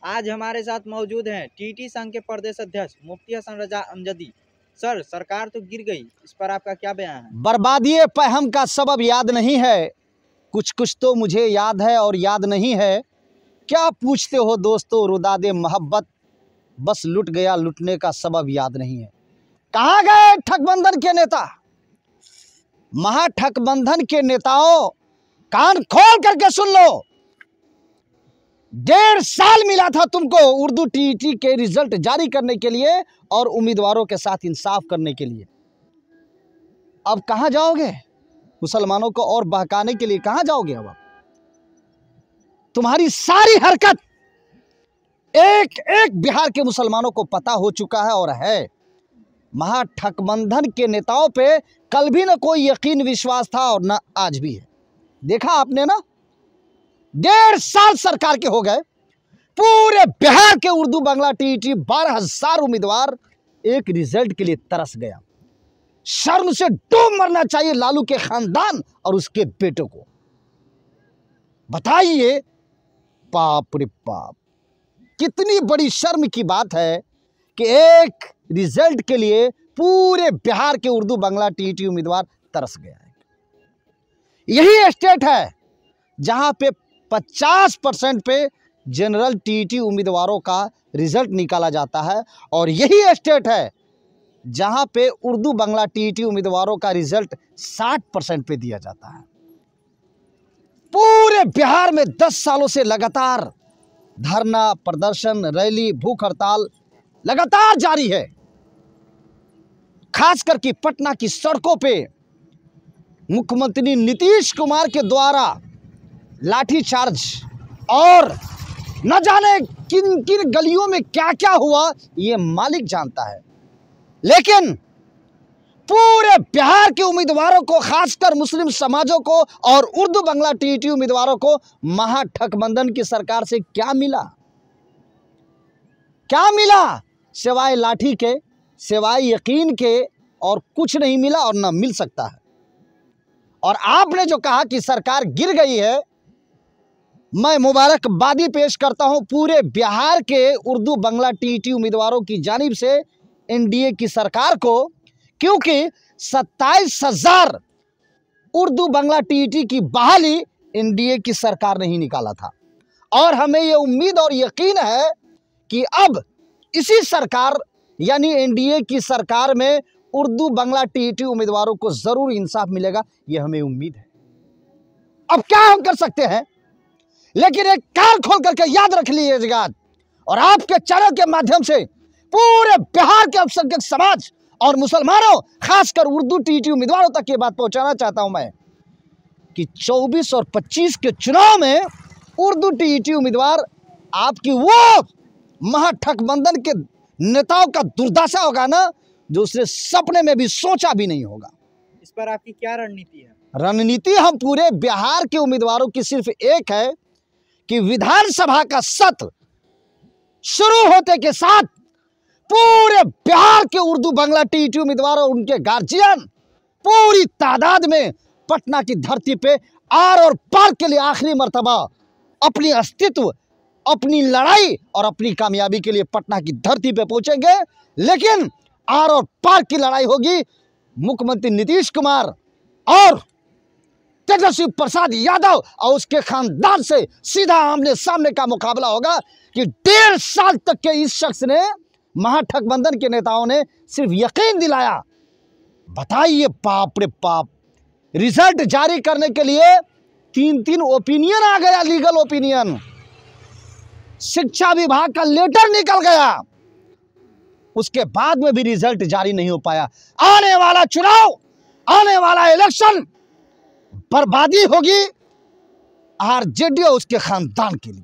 आज हमारे साथ मौजूद हैं टीटी संघ के प्रदेश अध्यक्ष मुफ्ती हसन रजा अमजदी। सर, सरकार तो गिर गई, इस पर आपका क्या बयान है? बर्बादी पहम का सबब याद नहीं है, कुछ कुछ तो मुझे याद है और याद नहीं है। क्या पूछते हो दोस्तों रुदादे मोहब्बत, बस लुट गया लुटने का सबब याद नहीं है। कहाँ गए ठगबंधन के नेता? महाठगबंधन के नेताओं, कान खोल करके सुन लो। 1.5 साल मिला था तुमको उर्दू टीटी के रिजल्ट जारी करने के लिए और उम्मीदवारों के साथ इंसाफ करने के लिए। अब कहां जाओगे? मुसलमानों को और बहकाने के लिए कहां जाओगे? अब तुम्हारी सारी हरकत एक एक बिहार के मुसलमानों को पता हो चुका है और है। महाठगबंधन के नेताओं पे कल भी ना कोई यकीन विश्वास था और ना आज भी है। देखा आपने ना, 1.5 साल सरकार के हो गए, पूरे बिहार के उर्दू बांग्ला टीटी 12,000 उम्मीदवार एक रिजल्ट के लिए तरस गया। शर्म से डूब मरना चाहिए लालू के खानदान और उसके बेटों को। बताइए, बाप रे बाप, कितनी बड़ी शर्म की बात है कि एक रिजल्ट के लिए पूरे बिहार के उर्दू बांग्ला टीटी उम्मीदवार तरस गया है। यही स्टेट है जहां पे 50% पे जनरल टीटी उम्मीदवारों का रिजल्ट निकाला जाता है और यही स्टेट है जहां पे उर्दू बांग्ला टीटी उम्मीदवारों का रिजल्ट 60% पे दिया जाता है। पूरे बिहार में 10 सालों से लगातार धरना, प्रदर्शन, रैली, भूख हड़ताल लगातार जारी है। खासकर कि पटना की सड़कों पे मुख्यमंत्री नीतीश कुमार के द्वारा लाठीचार्ज और न जाने किन किन गलियों में क्या क्या हुआ ये मालिक जानता है। लेकिन पूरे बिहार के उम्मीदवारों को, खासकर मुस्लिम समाजों को और उर्दू बांग्ला टीटी उम्मीदवारों को महाठगबंधन की सरकार से क्या मिला? क्या मिला? सिवाय लाठी के, सिवाय यकीन के और कुछ नहीं मिला और ना मिल सकता है। और आपने जो कहा कि सरकार गिर गई है, मैं मुबारकबादी पेश करता हूं पूरे बिहार के उर्दू बांग्ला टीटी उम्मीदवारों की जानिब से एनडीए की सरकार को, क्योंकि 27,000 उर्दू बांग्ला टीटी की बहाली एनडीए की सरकार ने ही निकाला था। और हमें यह उम्मीद और यकीन है कि अब इसी सरकार यानी एनडीए की सरकार में उर्दू बांग्ला टीटी उम्मीदवारों को जरूर इंसाफ मिलेगा, यह हमें उम्मीद है। अब क्या हम कर सकते हैं? लेकिन एक कान खोल करके याद रख लीजिएगा और आपके चैनल के माध्यम से पूरे बिहार के अल्पसंख्यक समाज और मुसलमानों, खासकर उर्दू टीटी उम्मीदवारों तक ये बात पहुंचाना चाहता हूं मैं कि 24 और 25 के चुनाव में उर्दू टीटी उम्मीदवार आपकी वो महाठगबंधन के नेताओं का दुर्दशा होगा ना, जो उसने सपने में भी सोचा भी नहीं होगा। इस पर आपकी क्या रणनीति है? रणनीति हम पूरे बिहार के उम्मीदवारों की सिर्फ एक है कि विधानसभा का सत्र शुरू होते के साथ पूरे बिहार के उर्दू बांग्ला टीटी उम्मीदवार और उनके गार्जियन पूरी तादाद में पटना की धरती पे आर और पार के लिए आखिरी मर्तबा अपनी अस्तित्व, अपनी लड़ाई और अपनी कामयाबी के लिए पटना की धरती पे पहुंचेंगे। लेकिन आर और पार की लड़ाई होगी। मुख्यमंत्री नीतीश कुमार और तेजस्वी प्रसाद यादव और उसके खानदान से सीधा आमने सामने का मुकाबला होगा कि 1.5 साल तक के इस शख्स ने, महाठगबंधन के नेताओं ने सिर्फ यकीन दिलाया। बताइए, बाप रे बाप, रिजल्ट जारी करने के लिए 3 ओपिनियन आ गया, लीगल ओपिनियन। शिक्षा विभाग का लेटर निकल गया, उसके बाद में भी रिजल्ट जारी नहीं हो पाया। आने वाला चुनाव, आने वाला इलेक्शन बर्बादी होगी आरजेडी और उसके खानदान के लिए।